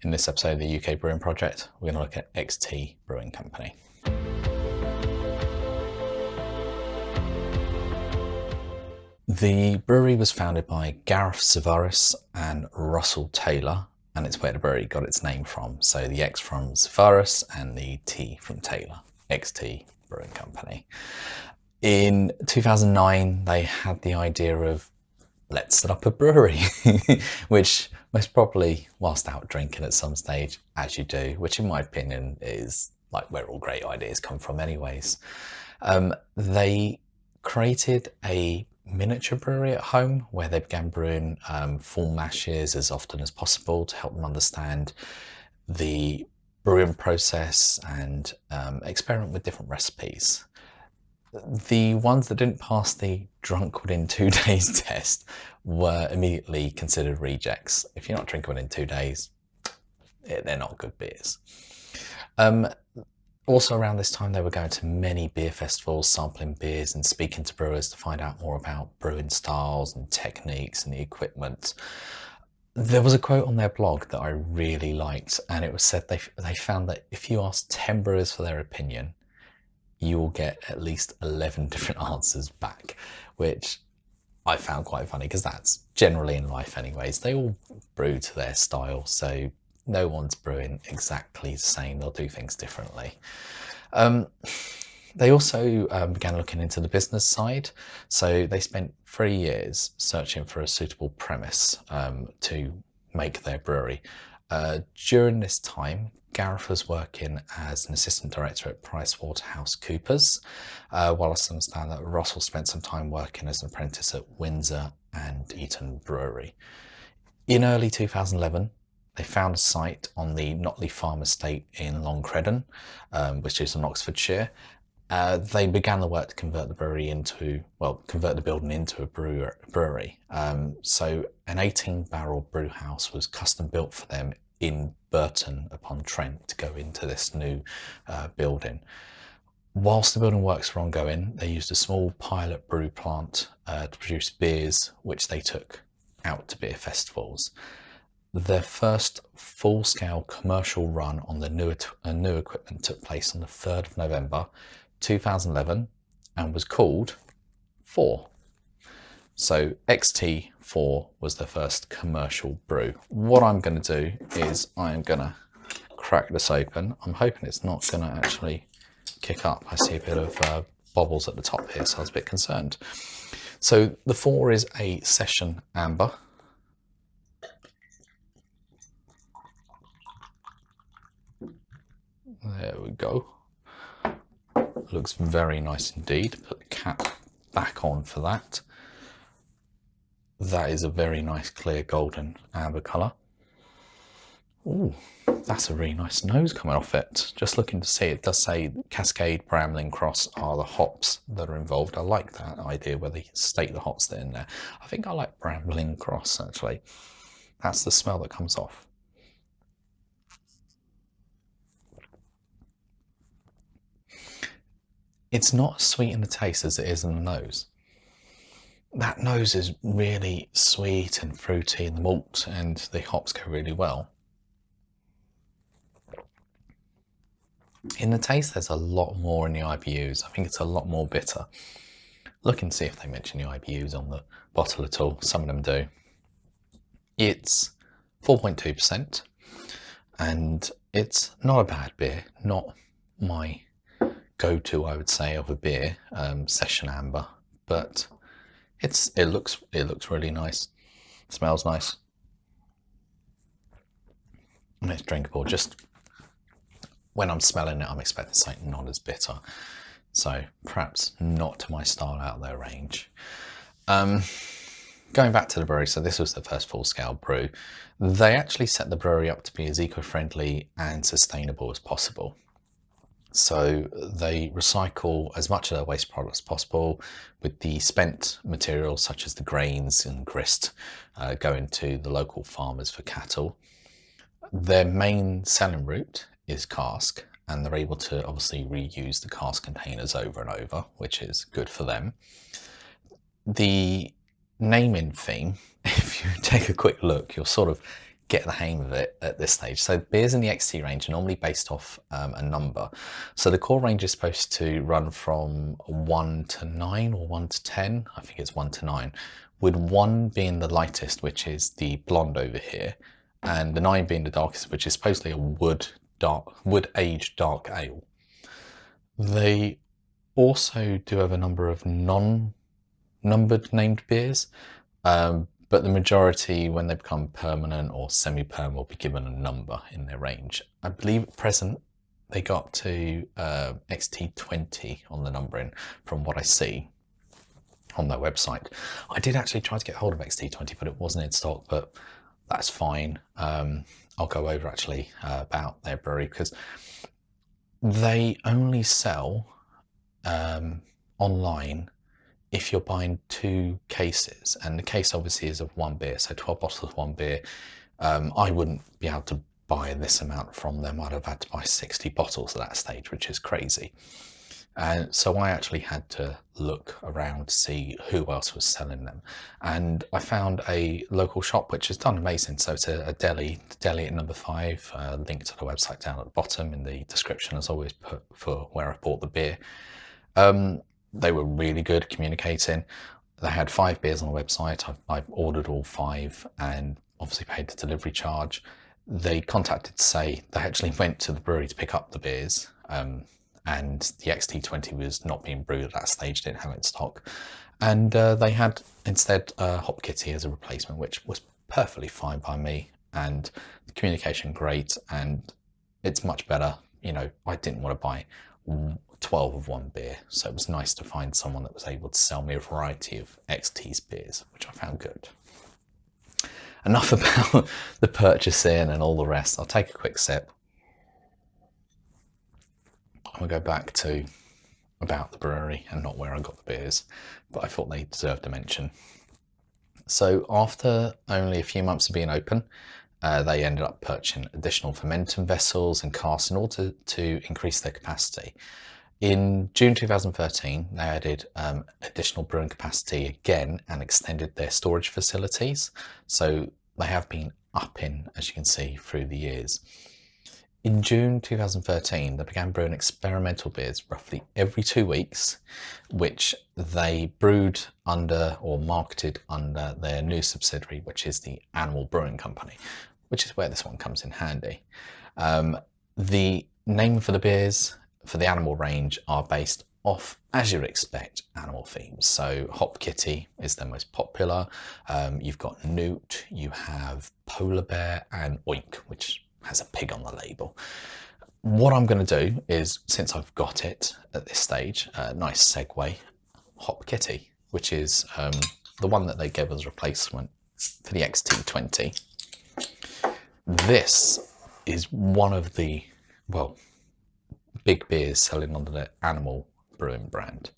In this episode of the UK Brewing Project, we're going to look at XT Brewing Company. The brewery was founded by Gareth Savaris and Russell Taylor, and it's where the brewery got its name from. So the X from Savaris and the T from Taylor, XT Brewing Company. In 2009, they had the idea of, let's set up a brewery, which most probably whilst out drinking at some stage, as you do, which in my opinion is like where all great ideas come from anyways. They created a miniature brewery at home where they began brewing full mashes as often as possible to help them understand the brewing process and experiment with different recipes. The ones that didn't pass the drunk within 2 days test were immediately considered rejects. If you're not drinking within 2 days, they're not good beers. Also around this time, they were going to many beer festivals, sampling beers and speaking to brewers to find out more about brewing styles and techniques and the equipment. There was a quote on their blog that I really liked, and it was said they found that if you ask 10 brewers for their opinion, you will get at least 11 different answers back, which I found quite funny because that's generally in life anyways. They all brew to their style, so no one's brewing exactly the same. They'll do things differently. They also began looking into the business side. So they spent 3 years searching for a suitable premise to make their brewery. During this time, Gareth was working as an assistant director at PricewaterhouseCoopers, whilst I understand that Russell spent some time working as an apprentice at Windsor and Eton Brewery. In early 2011, they found a site on the Notley Farm estate in Long Credon, which is in Oxfordshire. They began the work to convert the building into a brewery. So an 18-barrel brew house was custom built for them in Burton upon Trent to go into this new building. Whilst the building works were ongoing, they used a small pilot brew plant to produce beers, which they took out to beer festivals. Their first full-scale commercial run on the new equipment took place on the 3rd of November 2011 and was called 4. So XT4 was the first commercial brew. What I'm going to do is I'm going to crack this open. I'm hoping it's not going to actually kick up. I see a bit of bobbles at the top here, so I was a bit concerned. So the 4 is a session amber. There we go. Looks very nice indeed. Put the cap back on for that. That is a very nice clear golden amber colour. Ooh, that's a really nice nose coming off it. Just looking to see, it does say Cascade, Bramley Cross are the hops that are involved. I like that idea where they state the hops that are in there. I think I like Bramley Cross actually. That's the smell that comes off. It's not as sweet in the taste as it is in the nose. That nose is really sweet and fruity, and the malt and the hops go really well. In the taste, there's a lot more in the IBUs. I think it's a lot more bitter. Look and see if they mention the IBUs on the bottle at all. Some of them do. It's 4.2%, and it's not a bad beer. Not my go-to, I would say, of a beer, session amber, but it looks really nice. It smells nice, and it's drinkable. Just when I'm smelling it, I'm expecting something not as bitter, so perhaps not to my style out of their range. Going back to the brewery, so this was the first full-scale brew. They actually set the brewery up to be as eco-friendly and sustainable as possible. So they recycle as much of their waste products as possible, with the spent materials such as the grains and grist going to the local farmers for cattle. Their main selling route is cask, and they're able to obviously reuse the cask containers over and over, which is good for them. The naming theme, if you take a quick look, you'll sort of get the hang of it at this stage. So beers in the XT range are normally based off a number. So the core range is supposed to run from 1 to 9 or 1 to 10. I think it's 1 to 9, with 1 being the lightest, which is the blonde over here, and the 9 being the darkest, which is supposedly a wood-aged dark ale. They also do have a number of non-numbered named beers, but the majority, when they become permanent or semi-perm, will be given a number in their range. I believe at present they got up to XT20 on the numbering from what I see on their website. I did actually try to get hold of XT20, but it wasn't in stock, but that's fine. I'll go over actually about their brewery, because they only sell online if you're buying 2 cases, and the case obviously is of 1 beer, so 12 bottles of 1 beer. I wouldn't be able to buy this amount from them. I'd have had to buy 60 bottles at that stage, which is crazy. And so I actually had to look around to see who else was selling them. And I found a local shop which has done amazing. So it's a deli at number 5, link to the website down at the bottom in the description, as always, put for where I bought the beer. They were really good communicating. They had 5 beers on the website. I've ordered all 5 and obviously paid the delivery charge. They contacted to say they actually went to the brewery to pick up the beers, and the XT20 was not being brewed at that stage, didn't have it in stock. And they had instead Hop Kitty as a replacement, which was perfectly fine by me, and the communication great, and it's much better. You know, I didn't want to buy 12 of 1 beer, so it was nice to find someone that was able to sell me a variety of XT's beers, which I found good. Enough about the purchasing and all the rest. I'll take a quick sip. I'm gonna go back to about the brewery and not where I got the beers, but I thought they deserved a mention. So after only a few months of being open, they ended up purchasing additional fermenting vessels and casks in order to increase their capacity. In June 2013, they added additional brewing capacity again and extended their storage facilities. So they have been upping, as you can see, through the years. In June 2013, they began brewing experimental beers roughly every 2 weeks, which they brewed under or marketed under their new subsidiary, which is the Animal Brewing Company, which is where this one comes in handy. The name for the beers for the animal range are based off, as you'd expect, animal themes. So Hop Kitty is their most popular. You've got Newt, you have Polar Bear, and Oink, which has a pig on the label. What I'm going to do is, since I've got it at this stage, nice segue, Hop Kitty, which is the one that they gave as a replacement for the XT20. This is one of the, well, big beers selling under the Animal Brewing brand,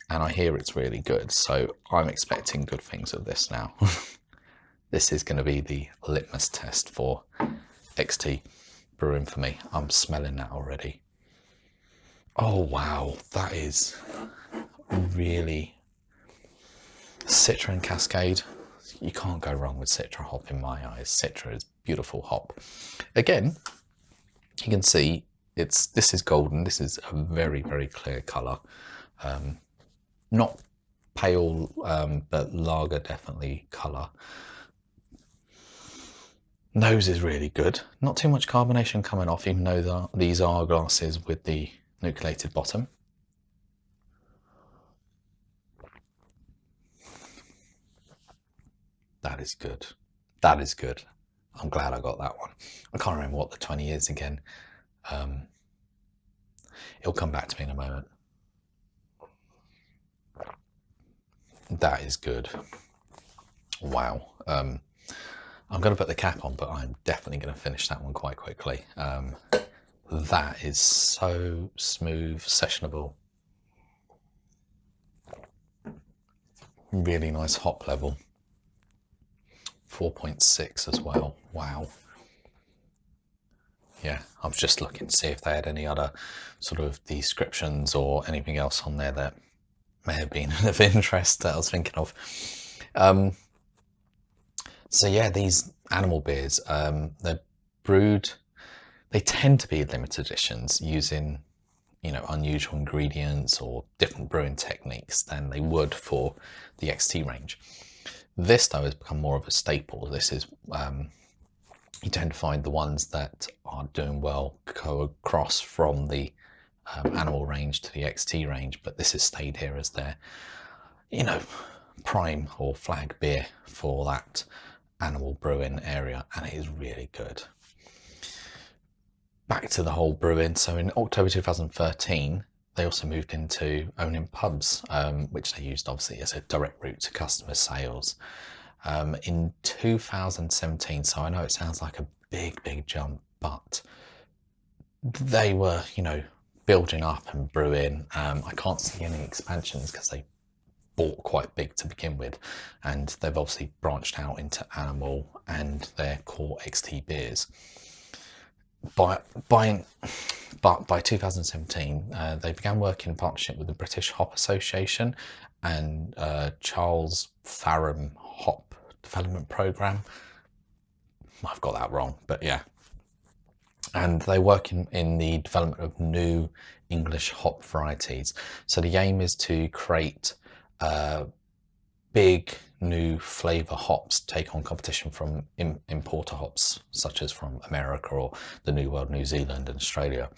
and I hear it's really good, so I'm expecting good things of this now. This is going to be the litmus test for XT Brewing for me. I'm smelling that already. Oh wow, that is really Citra and Cascade. You can't go wrong with Citra hop in my eyes. Citra is beautiful hop. Again, you can see this is golden. This is a very, very clear colour. Not pale, but lager definitely colour. Nose is really good. Not too much carbonation coming off, even though these are glasses with the nucleated bottom. That is good. That is good. I'm glad I got that one. I can't remember what the 20 is again. It'll come back to me in a moment. That is good. Wow. I'm going to put the cap on, but I'm definitely going to finish that one quite quickly. That is so smooth, sessionable. Really nice hop level. 4.6 as well. Wow. Yeah, I was just looking to see if they had any other sort of descriptions or anything else on there that may have been of interest that I was thinking of. So yeah, these animal beers, they're brewed, they tend to be limited editions using, you know, unusual ingredients or different brewing techniques than they would for the XT range. This though has become more of a staple. This is, you tend to find the ones that are doing well go across from the animal range to the XT range, but this has stayed here as their, you know, prime or flag beer for that animal brewing area, and it is really good. Back to the whole brewing. So in October 2013, they also moved into owning pubs, which they used obviously as a direct route to customer sales. In 2017, so I know it sounds like a big jump, but they were, you know, building up and brewing. I can't see any expansions because they bought quite big to begin with, and they've obviously branched out into animal and their core XT beers. But by 2017, they began working in partnership with the British Hop Association and Charles Fareham Hop Development Programme. I've got that wrong, but yeah. And they work in the development of new English hop varieties. So the aim is to create big new flavour hops, take on competition from importer hops, such as from America or the New World, New Zealand and Australia.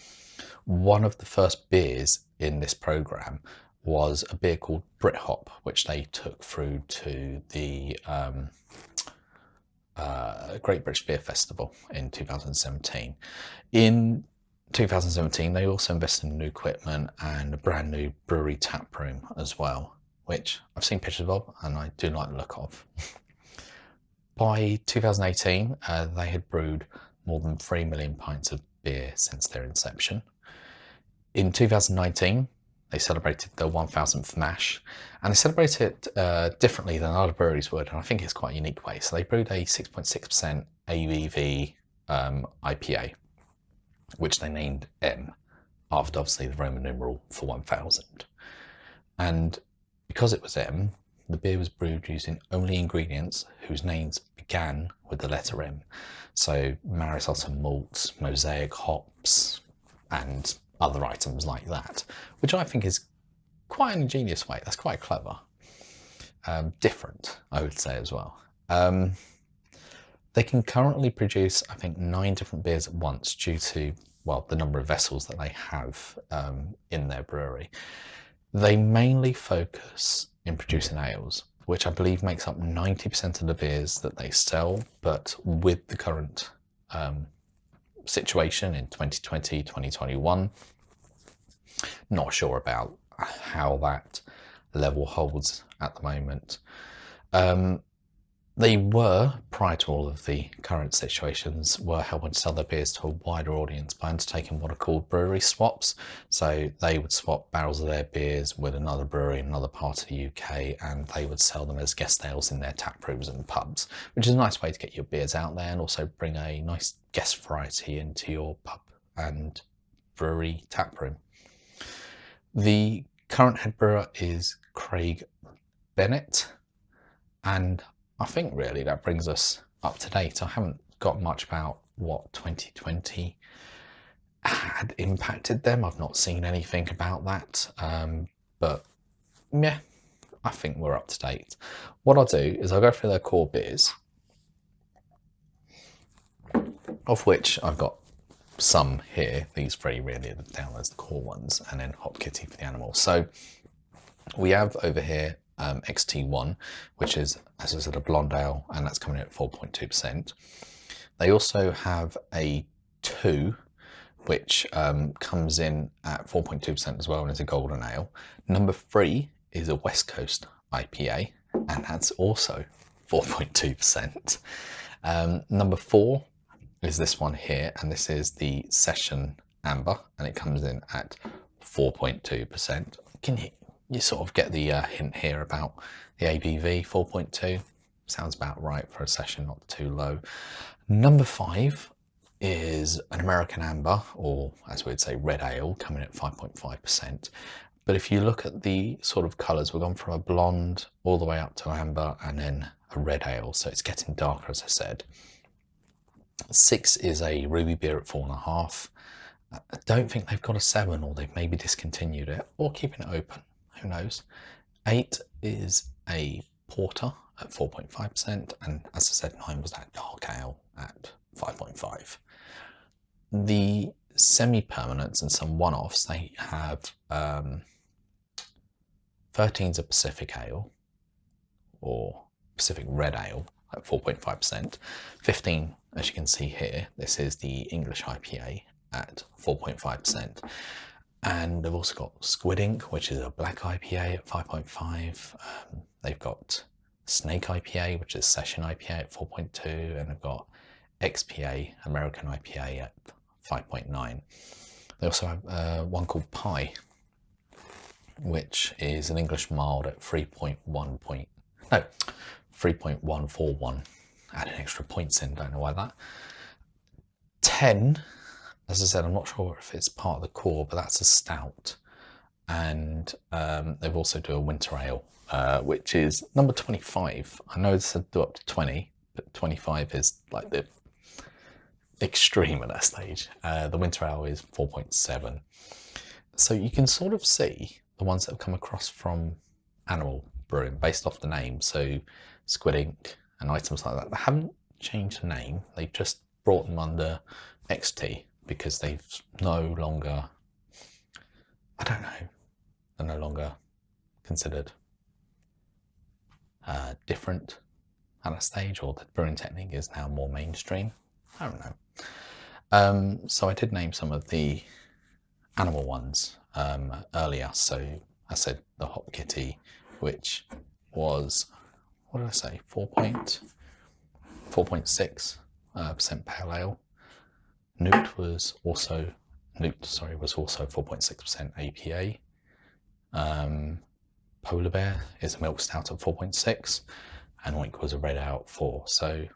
One of the first beers in this programme was a beer called Brit Hop, which they took through to the Great British Beer Festival in 2017. In 2017, they also invested in new equipment and a brand new brewery tap room as well, which I've seen pictures of and I do like the look of. By 2018, they had brewed more than 3 million pints of beer since their inception. In 2019, they celebrated their 1000th mash, and they celebrated it differently than other breweries would, and I think it's quite a unique way. So they brewed a 6.6% ABV IPA, which they named M, after obviously the Roman numeral for 1000. And because it was M, the beer was brewed using only ingredients whose names began with the letter M. So Maris Otter malts, mosaic hops, and other items like that, which I think is quite an ingenious way. That's quite clever. Different, I would say as well. They can currently produce, I think, 9 different beers at once due to, well, the number of vessels that they have in their brewery. They mainly focus in producing ales, which I believe makes up 90% of the beers that they sell, but with the current situation in 2020, 2021, not sure about how that level holds at the moment. They were, prior to all of the current situations, were helping to sell their beers to a wider audience by undertaking what are called brewery swaps. So they would swap barrels of their beers with another brewery in another part of the UK, and they would sell them as guest ales in their tap rooms and pubs, which is a nice way to get your beers out there and also bring a nice guest variety into your pub and brewery tap room. The current head brewer is Craig Bennett, and I think really that brings us up to date. I haven't got much about what 2020 had impacted them. I've not seen anything about that, but yeah, I think we're up to date. What I'll do is I'll go through their core beers, of which I've got some here. These 3 really are down as the core ones, and then Hop Kitty for the animals. So we have over here XT1, which is, as I said, a blonde ale, and that's coming in at 4.2%. They also have a 2, which comes in at 4.2% as well, and is a golden ale. Number 3 is a West Coast IPA, and that's also 4.2%. Number 4 is this one here, and this is the Session Amber, and it comes in at 4.2%. You sort of get the hint here about the ABV. 4.2 sounds about right for a session, not too low. Number 5 is an American Amber, or as we'd say, red ale, coming at 5.5%. But if you look at the sort of colours, we've gone from a blonde all the way up to amber, and then a red ale, so it's getting darker, as I said. 6 is a ruby beer at 4.5. I don't think they've got a 7, or they've maybe discontinued it, or keeping it open, who knows. 8 is a porter at 4.5%, and as I said, 9 was that dark ale at 5.5. The semi-permanents and some one-offs, they have 13's a Pacific ale, or Pacific Red Ale at 4.5%. 15, as you can see here, this is the English IPA at 4.5%. And they've also got Squid Ink, which is a black IPA at 5.5. They've got Snake IPA, which is Session IPA at 4.2, and they've got XPA, American IPA at 5.9. They also have one called Pie, which is an English mild at 3.141. Adding extra points in, don't know why that. 10, as I said, I'm not sure if it's part of the core, but that's a stout. And they've also do a winter ale, which is number 25. I know this said do up to 20, but 25 is like the extreme at that stage. The winter ale is 4.7. So you can sort of see the ones that have come across from Animal Brewing based off the name. So Squid Ink and items like that. They haven't changed the name. They've just brought them under XT because they've no longer, I don't know, they're no longer considered different at a stage, or the brewing technique is now more mainstream. I don't know. So I did name some of the animal ones earlier. So I said the Hop Kitty, which was, what did I say, 4.6% pale ale. Newt was also 4.6% APA. Polar Bear is a milk stout at 4.6, and Oink was a red ale at 4. So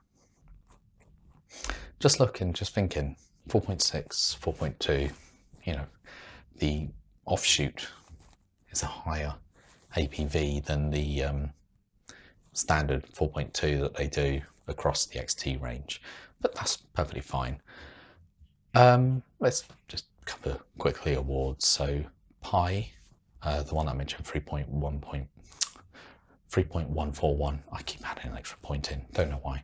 just thinking 4.6, 4.2, you know, the offshoot is a higher APV than the standard 4.2 that they do across the XT range, but that's perfectly fine. Let's just cover quickly awards. So Pie, the one I mentioned, 3.141. I keep adding an extra point in, don't know why.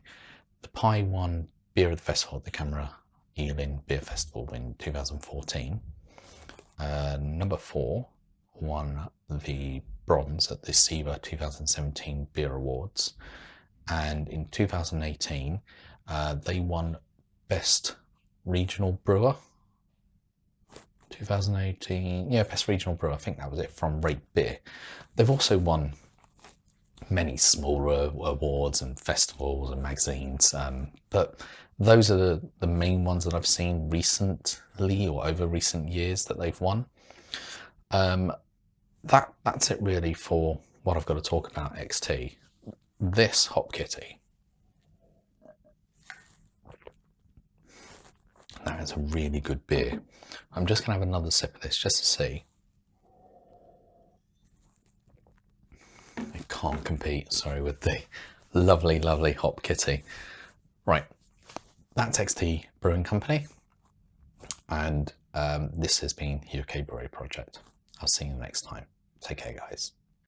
The Pie won Beer of the Festival at the Camera Ealing Beer Festival in 2014. Number 4 won the bronze at the SIVA 2017 Beer Awards, and in 2018 they won Best Regional Brewer. 2018, yeah, Best Regional Brewer, I think that was it, from Rate Beer. They've also won many smaller awards and festivals and magazines, but those are the main ones that I've seen recently, or over recent years, that they've won. That's it really for what I've got to talk about XT. This Hop Kitty, that is a really good beer. I'm just going to have another sip of this just to see. It can't compete, sorry, with the lovely, lovely Hop Kitty. Right, that's XT Brewing Company, and this has been UK Brewery Project. I'll see you next time. Take care, guys.